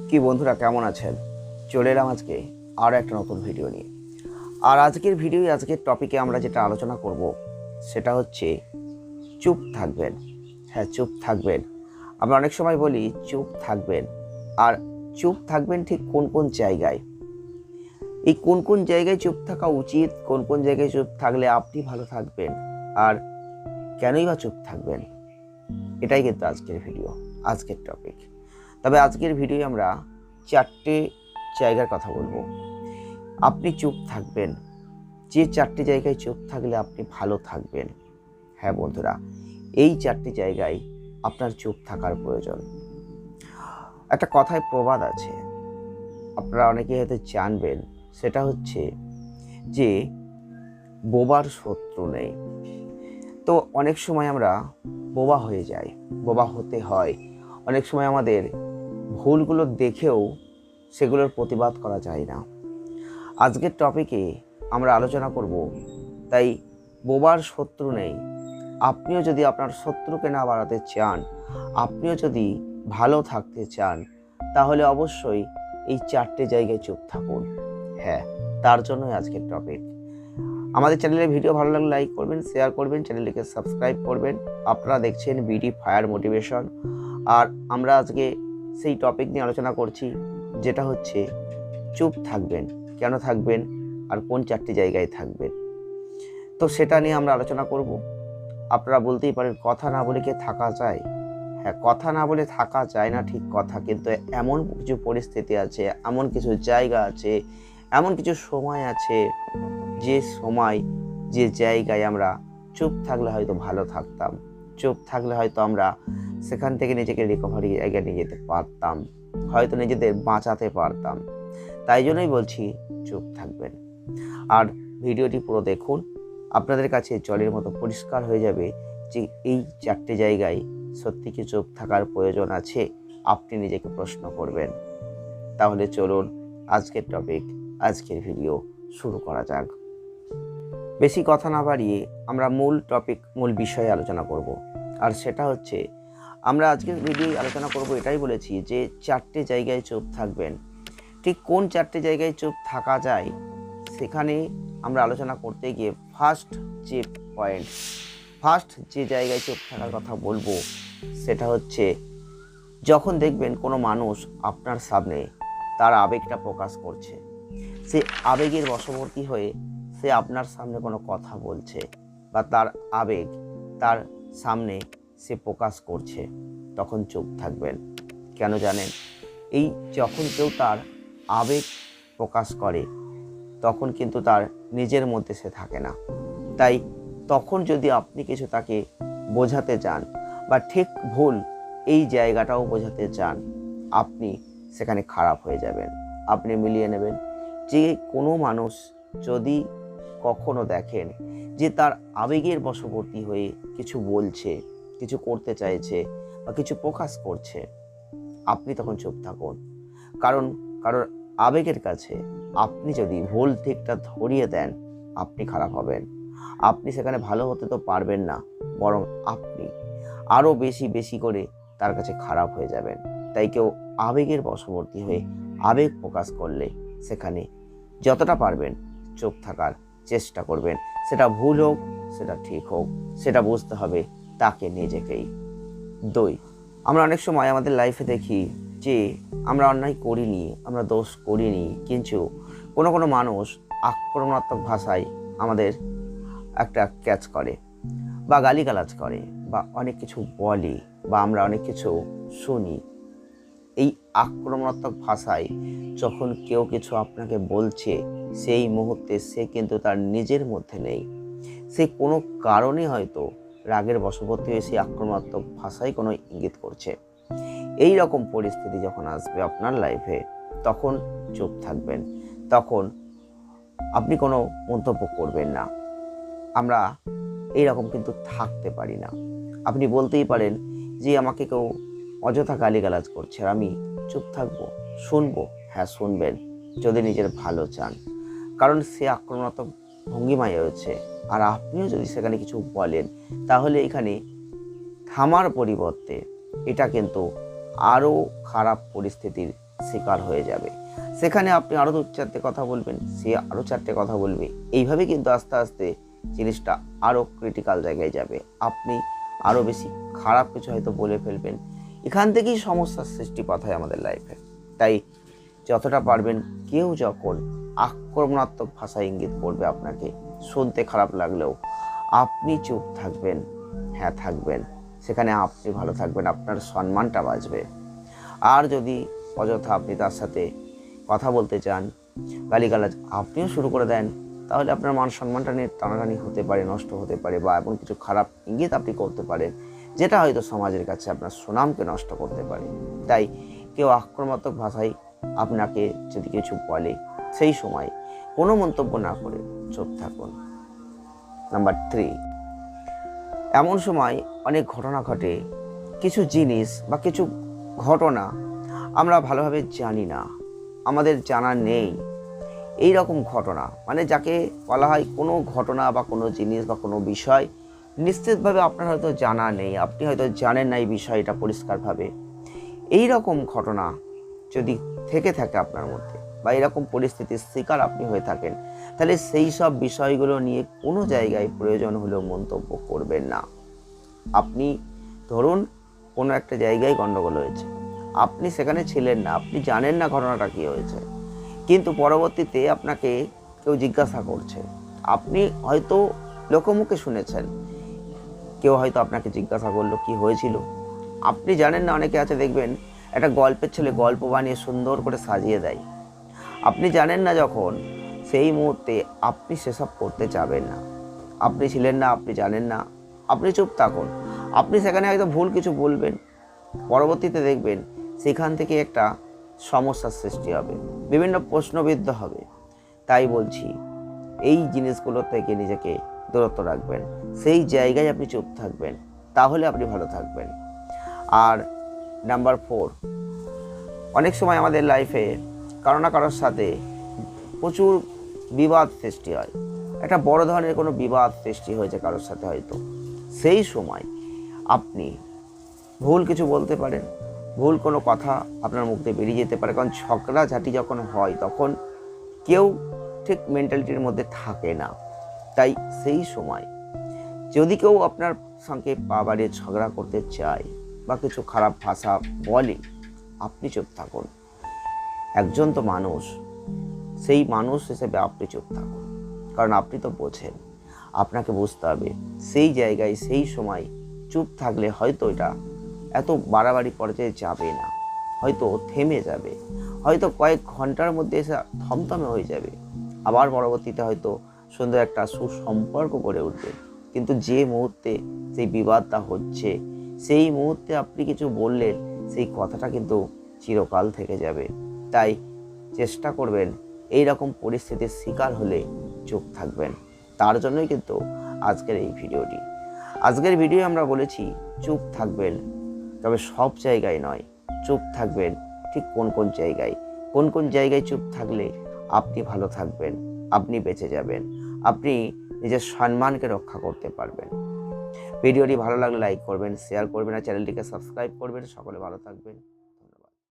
কি বন্ধুরা, কেমন আছেন? চলে এলাম আজকে আরও একটা নতুন ভিডিও নিয়ে। আর আজকের টপিকে আমরা যেটা আলোচনা করব সেটা হচ্ছে চুপ থাকবেন। হ্যাঁ, চুপ থাকবেন। আমরা অনেক সময় বলি চুপ থাকবেন, আর চুপ থাকবেন ঠিক কোন কোন জায়গায়, এই কোন কোন জায়গায় চুপ থাকা উচিত, কোন কোন জায়গায় চুপ থাকলে আপনি ভালো থাকবেন, আর কেনই বা চুপ থাকবেন, এটাই কিন্তু আজকের ভিডিও, আজকের টপিক। তবে আজকের ভিডিও আমরা 4টে জায়গার কথা বলবো। আপনি চুপ থাকবেন, যে 4টে জায়গায় চুপ থাকলে আপনি ভালো থাকবেন। হ্যাঁ বন্ধুরা, এই 4টে জায়গায় আপনার চুপ থাকার প্রয়োজন। একটা কথায় প্রবাদ আছে, আপনারা অনেকে হয়তো জানবেন, সেটা হচ্ছে যে বোবার শত্রু নেই। তো অনেক সময় আমরা বোবা হয়ে যাই, বোবা হতে হয়। অনেক সময় আমাদের ভুলগুলো দেখেও সেগুলোর প্রতিবাদ করা যায় না। আজকের টপিকে আমরা আলোচনা করব, তাই বোবার শত্রু নেই। আপনিও যদি আপনার শত্রুকে না বাড়াতে চান, আপনিও যদি ভালো থাকতে চান, তাহলে অবশ্যই এই 4টে জায়গায় চুপ থাকুন। হ্যাঁ, তার জন্যই আজকের টপিক। আমাদের চ্যানেলের ভিডিও ভালো লাগলে লাইক করবেন, শেয়ার করবেন, চ্যানেলটিকে সাবস্ক্রাইব করবেন। আপনারা দেখছেন বিডি ফায়ার মোটিভেশন। আর আমরা আজকে সেই টপিক নিয়ে আলোচনা করছি, যেটা হচ্ছে চুপ থাকবেন, কেন থাকবেন, আর কোন 4টে জায়গায় থাকবেন। তো সেটা নিয়ে আমরা আলোচনা করব। আপনারা বলতেই পারেন, কথা না বলে কি থাকা যায়? হ্যাঁ, কথা না বলে থাকা যায় না, ঠিক কথা, কিন্তু এমন কিছু পরিস্থিতি আছে, এমন কিছু জায়গা আছে, এমন কিছু সময় আছে, যে সময়, যে জায়গায় আমরা চুপ থাকলে হয়তো ভালো থাকতাম, চুপ থাকলে হয়তো আমরা সেখান থেকে নিজেকে রিকভারি জায়গায় নিয়ে যেতে পারতাম, হয়তো নিজেদের বাঁচাতে পারতাম। তাই জন্যই বলছি চুপ থাকবেন। আর ভিডিওটি পুরো দেখুন, আপনাদের কাছে জলের মতো পরিষ্কার হয়ে যাবে যে এই 4টে জায়গায় সত্যি কি চুপ থাকার প্রয়োজন আছে। আপনি নিজেকে প্রশ্ন করবেন। তাহলে চলুন আজকের টপিক, আজকের ভিডিও শুরু করা যাক। বেশি কথা না বাড়িয়ে আমরা মূল বিষয়ে আলোচনা করব। আর সেটা হচ্ছে, আমরা আজকের ভিডিও আলোচনা করব, এটাই বলেছি যে 4টে জায়গায় চুপ থাকবেন। ঠিক কোন 4টে জায়গায় চুপ থাকা যায়, সেখানে আমরা আলোচনা করতে গিয়ে ফার্স্ট যে জায়গায় চুপ থাকার কথা বলবো, সেটা হচ্ছে যখন দেখবেন কোনো মানুষ আপনার সামনে তার আবেগটা প্রকাশ করছে, সে আবেগের বশবর্তী হয়ে সে আপনার সামনে কোনো কথা বলছে, বা তার আবেগ তার সামনে সে প্রকাশ করছে, তখন চুপ থাকবেন। কেন জানেন? এই যখন কেউ তার আবেগ প্রকাশ করে, তখন কিন্তু তার নিজের মধ্যে সে থাকে না। তাই তখন যদি আপনি কিছু তাকে বোঝাতে চান, বা ঠিক ভুল এই জায়গাটাও বোঝাতে চান, আপনি সেখানে খারাপ হয়ে যাবেন। আপনি মিলিয়ে নেবেন যে কোনো মানুষ যদি কখনো দেখেন যে তার আবেগের বশবর্তী হয়ে কিছু বলছে, কিছু করতে চাইছে, বা কিছু প্রকাশ করছে, আপনি তখন চুপ থাকুন। কারণ আবেগের কাছে আপনি যদি ভুল ঠিকটা ধরিয়ে দেন, আপনি খারাপ হবেন। আপনি সেখানে ভালো হতে তো পারবেন না, বরং আপনি আরও বেশি করে তার কাছে খারাপ হয়ে যাবেন। তাই কেউ আবেগের বশবর্তী হয়ে আবেগ প্রকাশ করলে সেখানে যতটা পারবেন চুপ থাকার চেষ্টা করবেন। সেটা ভুল হোক, সেটা ঠিক হোক, সেটা বুঝতে হবে তাকে নিজেকেই। 2, আমরা অনেক সময় আমাদের লাইফে দেখি যে আমরা অন্যায় করিনি, আমরা দোষ করিনি, কিন্তু কোনো মানুষ আক্রমণাত্মক ভাষায় আমাদের একটা ক্যাচ করে, বা গালিগালাজ করে, বা অনেক কিছু বলে, বা আমরা অনেক কিছু শুনি। এই আক্রমণাত্মক ভাষায় যখন কেউ কিছু আপনাকে বলছে, সেই মুহূর্তে সে কিন্তু তার নিজের মধ্যে নেই। সে কোনো কারণে হয়তো রাগের বশবর্তী হয়ে সেই আক্রমণাত্মক ভাষায় কোনো ইঙ্গিত করছে। এই রকম পরিস্থিতি যখন আসবে আপনার লাইফে, তখন চুপ থাকবেন। তখন আপনি কোনো মন্তব্য করবেন না। আমরা এইরকম কিন্তু থাকতে পারি না। আপনি বলতেই পারেন যে আমাকে কেউ অযথা গালিগালাজ করছে, আর আমি চুপ থাকবো, শুনবো। হ্যাঁ, শুনবেন যদি নিজের ভালো চান, কারণ সে আক্রমণাত্মক ভঙ্গিমায় রয়েছে। আর আপনিও যদি সেখানে কিছু বলেন, তাহলে এখানে থামার পরিবর্তে এটা কিন্তু আরও খারাপ পরিস্থিতির শিকার হয়ে যাবে। সেখানে আপনি আরও 2-4টে কথা বলবেন, সে আরও 4টে কথা বলবে। এইভাবে কিন্তু আস্তে আস্তে জিনিসটা আরও ক্রিটিক্যাল জায়গায় যাবে। আপনি আরও বেশি খারাপ কিছু হয়তো বলে ফেলবেন। এখান থেকেই সমস্যার সৃষ্টিপাত হয় আমাদের লাইফে। তাই যতটা পারবেন, কেউ যখন আক্রমণাত্মক ভাষায় ইঙ্গিত করবে আপনাকে, শুনতে খারাপ লাগলেও আপনি চুপ থাকবেন। হ্যাঁ, থাকবেন। সেখানে আপনি ভালো থাকবেন, আপনার সম্মানটা বাঁচবে। আর যদি অযথা আপনি তার সাথে কথা বলতে চান, গালিগালাজ আপনিও শুরু করে দেন, তাহলে আপনার মান সম্মানটা নিয়ে টানাটানি হতে পারে, নষ্ট হতে পারে, বা এমন কিছু খারাপ ইঙ্গিত আপনি করতে পারেন যেটা হয়তো সমাজের কাছে আপনার সুনামকে নষ্ট করতে পারে। তাই কেউ আক্রমণাত্মক ভাষায় আপনাকে যদি কিছু বলে, সেই সময় কোনো মন্তব্য না করে চুপ থাকুন। নাম্বার 3, এমন সময় অনেক ঘটনা ঘটে, কিছু জিনিস বা কিছু ঘটনা আমরা ভালোভাবে জানি না, আমাদের জানা নেই। এই রকম ঘটনা মানে যাকে বলা হয় কোনো ঘটনা বা কোনো জিনিস বা কোনো বিষয় নিশ্চিতভাবে আপনার হয়তো জানা নেই, আপনি হয়তো জানেন না এই বিষয়টা পরিষ্কারভাবে। এই রকম ঘটনা যদি থেকে থাকে আপনার মধ্যে, বা এরকম পরিস্থিতির শিকার আপনি হয়ে থাকেন, তাহলে সেই সব বিষয়গুলো নিয়ে কোনো জায়গায় প্রয়োজন হলেও মন্তব্য করবেন না। আপনি ধরুন কোনো একটা জায়গায় গণ্ডগোল হয়েছে, আপনি সেখানে ছিলেন না, আপনি জানেন না ঘটনাটা কী হয়েছে, কিন্তু পরবর্তীতে আপনাকে কেউ জিজ্ঞাসা করছে, আপনি হয়তো লোকমুখে শুনেছেন, কেউ হয়তো আপনাকে জিজ্ঞাসা করলো কি হয়েছিল, আপনি জানেন না। অনেকে আছে দেখবেন একটা গল্পের ছেলে গল্প বানিয়ে সুন্দর করে সাজিয়ে দেয়। আপনি জানেন না যখন, সেই মুহূর্তে আপনি সেসব করতে যাবেন না। আপনি ছিলেন না, আপনি জানেন না, আপনি চুপ থাকুন। আপনি সেখানে হয়তো ভুল কিছু বলবেন, পরবর্তীতে দেখবেন সেখান থেকে একটা সমস্যার সৃষ্টি হবে, বিভিন্ন প্রশ্নবিদ্ধ হবে। তাই বলছি, এই জিনিসগুলো থেকে নিজেকে দূরত্ব রাখবেন, সেই জায়গায় আপনি চুপ থাকবেন, তাহলে আপনি ভালো থাকবেন। আর নাম্বার 4, অনেক সময় আমাদের লাইফে কারো না কারোর সাথে প্রচুর বিবাদ সৃষ্টি হয়। একটা বড় ধরনের কোনো বিবাদ সৃষ্টি হয়েছে কারোর সাথে হয়তো, সেই সময় আপনি ভুল কিছু বলতে পারেন, ভুল কোনো কথা আপনার মুখ দিয়ে বেরিয়ে যেতে পারে। কারণ ঝগড়াঝাটি যখন হয় তখন কেউ ঠিক মেন্টালিটির মধ্যে থাকে না। তাই সেই সময় যদি কেউ আপনার সঙ্গে পা বাড়িয়ে ঝগড়া করতে চায় বা কিছু খারাপ ভাষা বলে, আপনি চুপ থাকুন। একজন তো মানুষ, সেই মানুষ হিসেবে আপনি চুপ থাকুন। কারণ আপনি তো বোঝেন, আপনাকে বুঝতে হবে সেই জায়গায় সেই সময় চুপ থাকলে হয়তো এটা এত বাড়াবাড়ি পর্যায়ে যাবে না, হয়তো থেমে যাবে, হয়তো কয়েক ঘন্টার মধ্যে এসে থমথমে হয়ে যাবে, আবার পরবর্তীতে হয়তো সুন্দর একটা সুসম্পর্ক গড়ে উঠবে। কিন্তু যে মুহূর্তে সেই বিবাদটা হচ্ছে, সেই মুহূর্তে আপনি কিছু বললেন, সেই কথাটা কিন্তু চিরকাল থেকে যাবে। তাই চেষ্টা করবেন এই রকম পরিস্থিতির শিকার হলে চুপ থাকবেন। তার জন্যই কিন্তু আজকের এই ভিডিওটি। আজকের ভিডিও আমরা বলেছি চুপ থাকবেন, তবে সব জায়গায় নয়। চুপ থাকবেন ঠিক কোন কোন জায়গায়, কোন কোন জায়গায় চুপ থাকলে আপনি ভালো থাকবেন, আপনি বেঁচে যাবেন, আপনি নিজের সম্মানকে রক্ষা করতে পারবেন। ভিডিওটি ভালো লাগলে লাইক করবেন, শেয়ার করবেন, আর চ্যানেলটিকে সাবস্ক্রাইব করবেন। সকলে ভালো থাকবেন।